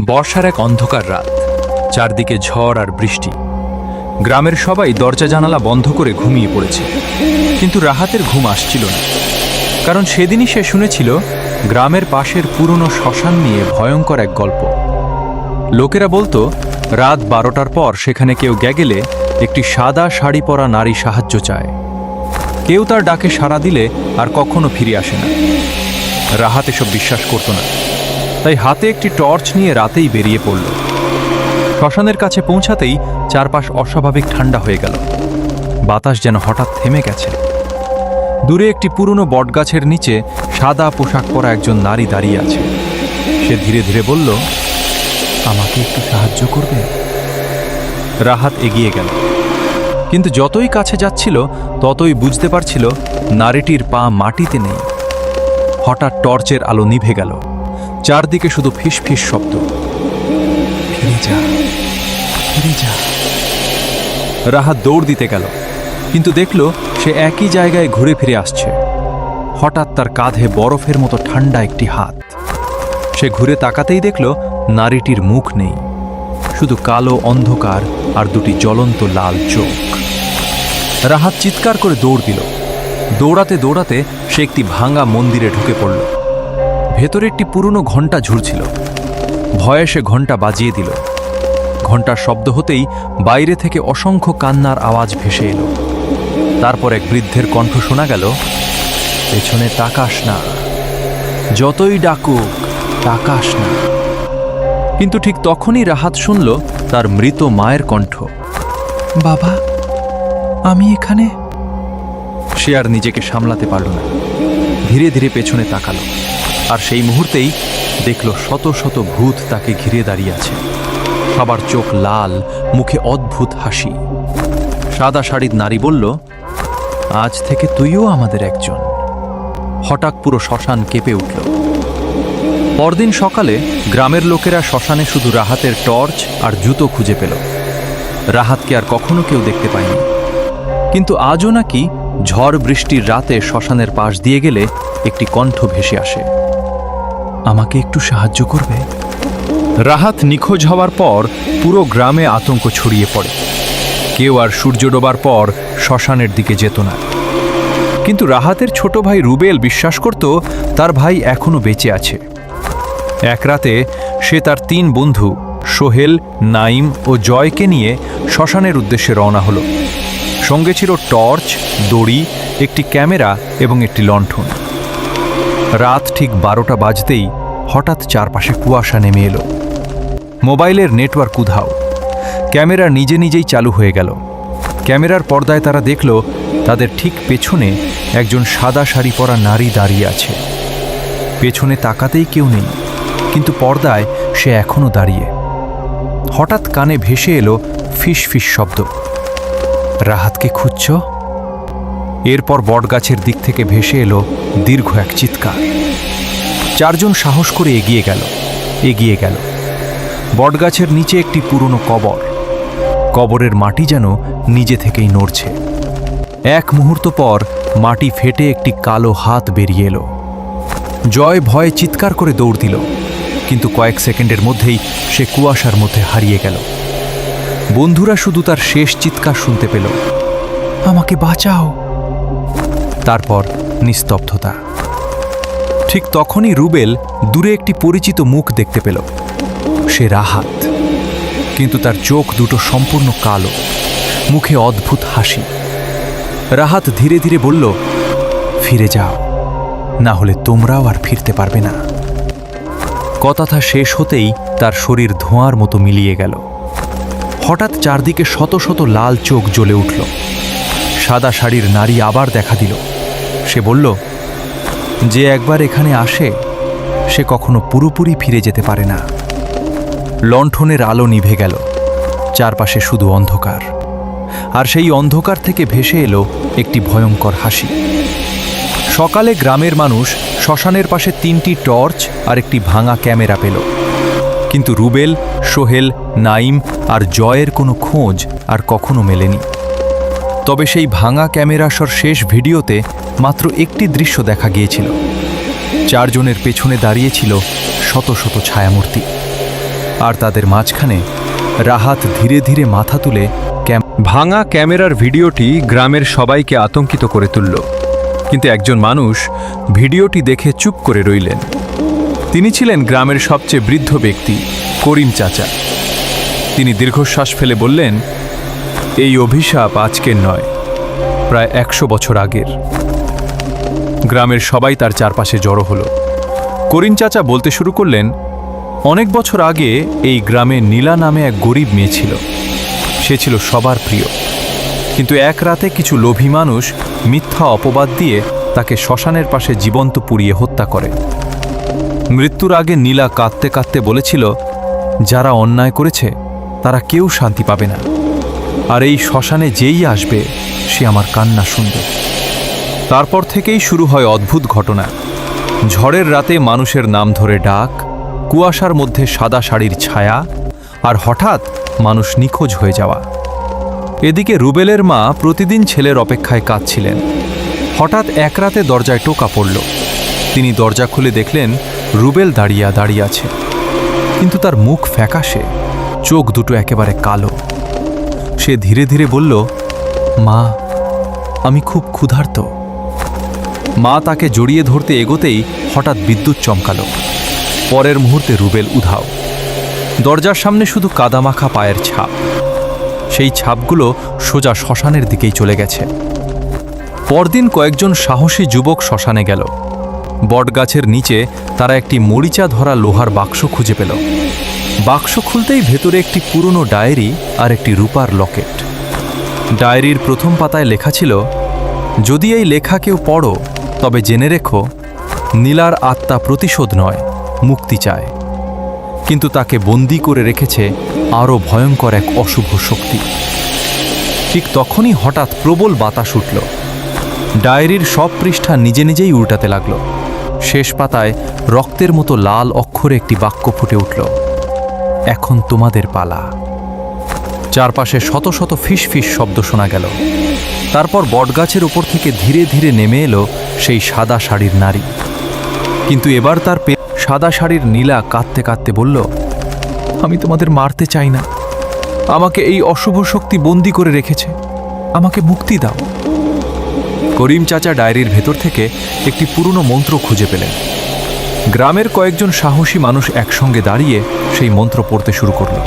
বর্ষার এক অন্ধকার রাত, চারদিকে ঝড় আর বৃষ্টি। গ্রামের সবাই দরজা জানালা বন্ধ করে ঘুমিয়ে পড়েছে, কিন্তু রাহাতের ঘুম আসছিল না। কারণ সেদিনই সে শুনেছিল গ্রামের পাশের পুরনো শ্মশান নিয়ে ভয়ঙ্কর এক গল্প। লোকেরা বলতো রাত 12টার পর সেখানে কেউ গেলে একটি সাদা শাড়ি পরা নারী সাহায্য চায়। কেউ তার ডাকে সাড়া দিলে আর কখনো ফিরে আসে না। রাহাত এসব বিশ্বাস করত না, তাই হাতে একটি টর্চ নিয়ে রাতেই বেরিয়ে পড়ল। শ্মশানের কাছে পৌঁছাতেই চারপাশ অস্বাভাবিক ঠান্ডা হয়ে গেল। বাতাস যেন হঠাৎ থেমে গেছে। দূরে একটি পুরনো বটগাছের নিচে সাদা পোশাক পরা একজন নারী দাঁড়িয়ে আছে। সে ধীরে ধীরে বলল, আমাকে একটু সাহায্য করবে? রাহাত এগিয়ে গেল, কিন্তু যতই কাছে যাচ্ছিল ততই বুঝতে পারছিল নারীটির পা মাটিতে নেই। হঠাৎ টর্চের আলো নিভে গেল, চারদিকে শুধু ফিস ফিস শব্দ। ফিরে যা, ফিরে যা। রাহাত দৌড় দিতে গেল, কিন্তু দেখল সে একই জায়গায় ঘুরে ফিরে আসছে। হঠাৎ তার কাঁধে বরফের মতো ঠান্ডা একটি হাত। সে ঘুরে তাকাতেই দেখল নারীটির মুখ নেই, শুধু কালো অন্ধকার আর দুটি জ্বলন্ত লাল চোখ। রাহাত চিৎকার করে দৌড় দিল। দৌড়াতে দৌড়াতে সে একটি ভাঙা মন্দিরে ঢুকে পড়ল। ভেতরে একটি পুরনো ঘণ্টা ঝুলছিল। ভয়ে সে ঘণ্টা বাজিয়ে দিল। ঘণ্টার শব্দ হতেই বাইরে থেকে অসংখ্য কান্নার আওয়াজ ভেসে এলো। তারপর এক বৃদ্ধের কণ্ঠ শোনা গেল, পেছনে তাকাস না, যতই ডাকুক তাকাস না। কিন্তু ঠিক তখনই রাহাত শুনল তার মৃত মায়ের কণ্ঠ, বাবা, আমি এখানে। সে আর নিজেকে সামলাতে পারল না, ধীরে ধীরে পেছনে তাকালো। আর সেই মুহূর্তেই দেখল শত শত ভূত তাকে ঘিরে দাঁড়িয়ে আছে। সবার চোখ লাল, মুখে অদ্ভুত হাসি। সাদা শাড়ির নারী বলল, আজ থেকে তুইও আমাদের একজন। হঠাৎ পুরো শ্মশান কেঁপে উঠল। পরদিন সকালে গ্রামের লোকেরা শ্মশানে শুধু রাহাতের টর্চ আর জুতো খুঁজে পেল। রাহাতকে আর কখনো কেউ দেখতে পায়নি। কিন্তু আজও নাকি ঝড় বৃষ্টির রাতে শ্মশানের পাশ দিয়ে গেলে একটি কণ্ঠ ভেসে আসে, আমাকে একটু সাহায্য করবে? রাহাত নিখোঁজ হওয়ার পর পুরো গ্রামে আতঙ্ক ছড়িয়ে পড়ে। কেউ আর সূর্য ডোবার পর শ্মশানের দিকে যেত না। কিন্তু রাহাতের ছোট ভাই রুবেল বিশ্বাস করত তার ভাই এখনো বেঁচে আছে। এক রাতে সে তার 3 বন্ধু সোহেল, নাইম ও জয়কে নিয়ে শ্মশানের উদ্দেশ্যে রওনা হলো। সঙ্গে ছিল টর্চ, দড়ি, একটি ক্যামেরা এবং একটি লণ্ঠন। রাত ঠিক 12টা বাজতেই হঠাৎ চারপাশে কুয়াশা নেমে এলো। মোবাইলের নেটওয়ার্ক উধাও। ক্যামেরা নিজে নিজেই চালু হয়ে গেল। ক্যামেরার পর্দায় তারা দেখল তাদের ঠিক পেছনে একজন সাদা শাড়ি পরা নারী দাঁড়িয়ে আছে। পেছনে তাকাতেই কেউ নেই, কিন্তু পর্দায় সে এখনো দাঁড়িয়ে। হঠাৎ কানে ভেসে এলো ফিস ফিস শব্দ, রাহাতকে খুঁজছ? এরপর বটগাছের দিক থেকে ভেসে এলো দীর্ঘ এক চিৎকার। 4 জন সাহস করে এগিয়ে গেল। বটগাছের নিচে একটি পুরনো কবর। কবরের মাটি যেন নিজে থেকেই নড়ছে। এক মুহূর্ত পর মাটি ফেটে একটি কালো হাত বেরিয়ে এলো। জয় ভয়ে চিৎকার করে দৌড় দিল, কিন্তু কয়েক সেকেন্ডের মধ্যেই সে কুয়াশার মধ্যে হারিয়ে গেল। বন্ধুরা শুধু তার শেষ চিৎকার শুনতে পেল, আমাকে বাঁচাও। তারপর নিস্তব্ধতা। ঠিক তখনই রুবেল দূরে একটি পরিচিত মুখ দেখতে পেল। সে রাহাত, কিন্তু তার চোখ দুটো সম্পূর্ণ কালো, মুখে অদ্ভুত হাসি। রাহাত ধীরে ধীরে বলল, ফিরে যাও, না হলে তোমরাও আর ফিরতে পারবে না। কথাটা শেষ হতেই তার শরীর ধোঁয়ার মতো মিলিয়ে গেল। হঠাৎ চারদিকে শত শত লাল চোখ জ্বলে উঠল। সাদা শাড়ির নারী আবার দেখা দিল। সে বলল, যে একবার এখানে আসে সে কখনো পুরোপুরি ফিরে যেতে পারে না। লণ্ঠনের আলো নিভে গেল। চারপাশে শুধু অন্ধকার। আর সেই অন্ধকার থেকে ভেসে এলো একটি ভয়ঙ্কর হাসি। সকালে গ্রামের মানুষ শ্মশানের পাশে 3টি টর্চ আর একটি ভাঙা ক্যামেরা পেল। কিন্তু রুবেল, সোহেল, নাইম আর জয়ের কোনো খোঁজ আর কখনো মেলেনি। তবে সেই ভাঙা ক্যামেরার শেষ ভিডিওতে মাত্র একটি দৃশ্য দেখা গিয়েছিল। 4 জনের পেছনে দাঁড়িয়েছিল শত শত ছায়ামূর্তি। আর তাদের মাঝখানে রাহাত ধীরে ধীরে মাথা তুলে ভাঙা ক্যামেরার ভিডিওটি গ্রামের সবাইকে আতঙ্কিত করে তুলল। কিন্তু একজন মানুষ ভিডিওটি দেখে চুপ করে রইলেন। তিনি ছিলেন গ্রামের সবচেয়ে বৃদ্ধ ব্যক্তি, করিম চাচা। তিনি দীর্ঘশ্বাস ফেলে বললেন, এই অভিশাপ আজকের নয়, প্রায় 100 বছর আগের। গ্রামের সবাই তার চারপাশে জড়ো হলো। করিম চাচা বলতে শুরু করলেন, অনেক বছর আগে এই গ্রামে নীলা নামে এক গরিব মেয়ে ছিল। সে ছিল সবার প্রিয়, কিন্তু এক রাতে কিছু লোভী মানুষ মিথ্যা অপবাদ দিয়ে তাকে শ্মশানের পাশে জীবন্ত পুড়িয়ে হত্যা করে। মৃত্যুর আগে নীলা কাঁদতে কাঁদতে বলেছিল, যারা অন্যায় করেছে তারা কেউ শান্তি পাবে না, আর এই শ্মশানে যেই আসবে সে আমার কান্না শুনবে। তারপর থেকেই শুরু হয় অদ্ভুত ঘটনা। ঝড়ের রাতে মানুষের নাম ধরে ডাক, কুয়াশার মধ্যে সাদা শাড়ির ছায়া, আর হঠাৎ মানুষ নিখোঁজ হয়ে যাওয়া। এদিকে রুবেলের মা প্রতিদিন ছেলের অপেক্ষায় কাঁদছিলেন। হঠাৎ এক রাতে দরজায় টোকা পড়ল। তিনি দরজা খুলে দেখলেন রুবেল দাঁড়িয়ে আছে, কিন্তু তার মুখ ফ্যাকাশে, চোখ দুটো একেবারে কালো। সে ধীরে ধীরে বলল, মা, আমি খুব ক্ষুধার্ত। মা তাকে জড়িয়ে ধরতে এগোতেই হঠাৎ বিদ্যুৎ চমকালো। পরের মুহূর্তে রুবেল উধাও। দরজার সামনে শুধু কাদামাখা পায়ের ছাপ। সেই ছাপগুলো সোজা শ্মশানের দিকেই চলে গেছে। পরদিন কয়েকজন সাহসী যুবক শ্মশানে গেল। বটগাছের নিচে তারা একটি মরিচা ধরা লোহার বাক্স খুঁজে পেল। বাক্স খুলতেই ভেতরে একটি পুরনো ডায়েরি আর একটি রূপার লকেট। ডায়েরির প্রথম পাতায় লেখা ছিল, যদি এই লেখা কেউ পড়ো তবে জেনে রেখো, নীলার আত্মা প্রতিশোধ নয়, মুক্তি চায়, কিন্তু তাকে বন্দী করে রেখেছে আরও ভয়ঙ্কর এক অশুভ শক্তি। ঠিক তখনই হঠাৎ প্রবল বাতাস উঠল। ডায়েরির সব পৃষ্ঠা নিজে নিজেই উল্টাতে লাগল। শেষ পাতায় রক্তের মতো লাল অক্ষরে একটি বাক্য ফুটে উঠল, এখন তোমাদের পালা। চারপাশে শত শত ফিস ফিস শব্দ শোনা গেল। তারপর বটগাছের উপর থেকে ধীরে ধীরে নেমে এলো সেই সাদা শাড়ির নারী। কিন্তু এবার তার সাদা শাড়ির নীলা কাঁদতে কাঁদতে বলল, আমি তোমাদের মারতে চাই না, আমাকে এই অশুভ শক্তি বন্দী করে রেখেছে, আমাকে মুক্তি দাও। করিম চাচা ডায়েরির ভেতর থেকে একটি পুরনো মন্ত্র খুঁজে পেলেন। গ্রামের কয়েকজন সাহসী মানুষ একসঙ্গে দাঁড়িয়ে সেই মন্ত্র পড়তে শুরু করল।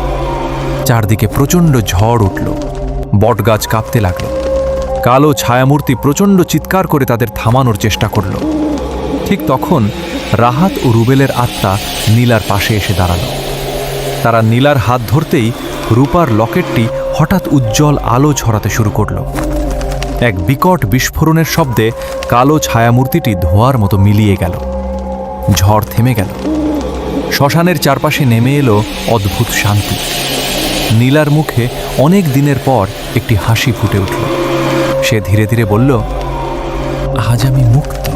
চারদিকে প্রচণ্ড ঝড় উঠল, বটগাছ কাঁপতে লাগল। কালো ছায়ামূর্তি প্রচণ্ড চিৎকার করে তাদের থামানোর চেষ্টা করল। ঠিক তখন রাহাত ও রুবেলের আত্মা নীলার পাশে এসে দাঁড়াল। তারা নীলার হাত ধরতেই রূপার লকেটটি হঠাৎ উজ্জ্বল আলো ছড়াতে শুরু করল। এক বিকট বিস্ফোরণের শব্দে কালো ছায়ামূর্তিটি ধোঁয়ার মতো মিলিয়ে গেল। ঝড় থেমে গেল। শ্মশানের চারপাশে নেমে এলো অদ্ভুত শান্তি। নীলার মুখে অনেক দিনের পর একটি হাসি ফুটে উঠল। সে ধীরে ধীরে বলল, আজ আমি মুক্ত।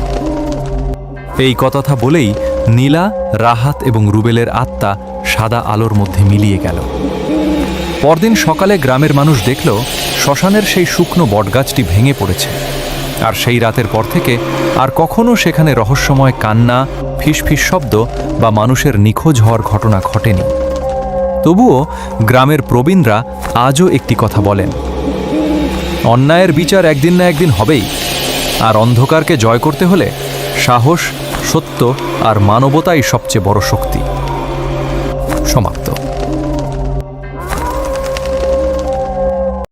এই কথা বলেই নীলা, রাহাত এবং রুবেলের আত্মা সাদা আলোর মধ্যে মিলিয়ে গেল। পরদিন সকালে গ্রামের মানুষ দেখল শ্মশানের সেই শুকনো বটগাছটি ভেঙে পড়েছে। আর সেই রাতের পর থেকে আর কখনো সেখানে রহস্যময় কান্না, ফিসফিস শব্দ বা মানুষের নিখোঁজ হওয়ার ঘটনা ঘটেনি। তবুও গ্রামের প্রবীণরা আজও একটি কথা বলেন, অন্যায়ের বিচার একদিন না একদিন হবেই, আর অন্ধকারকে জয় করতে হলে সাহস, সত্য আর মানবতাই সবচেয়ে বড় শক্তি। সমাপ্ত।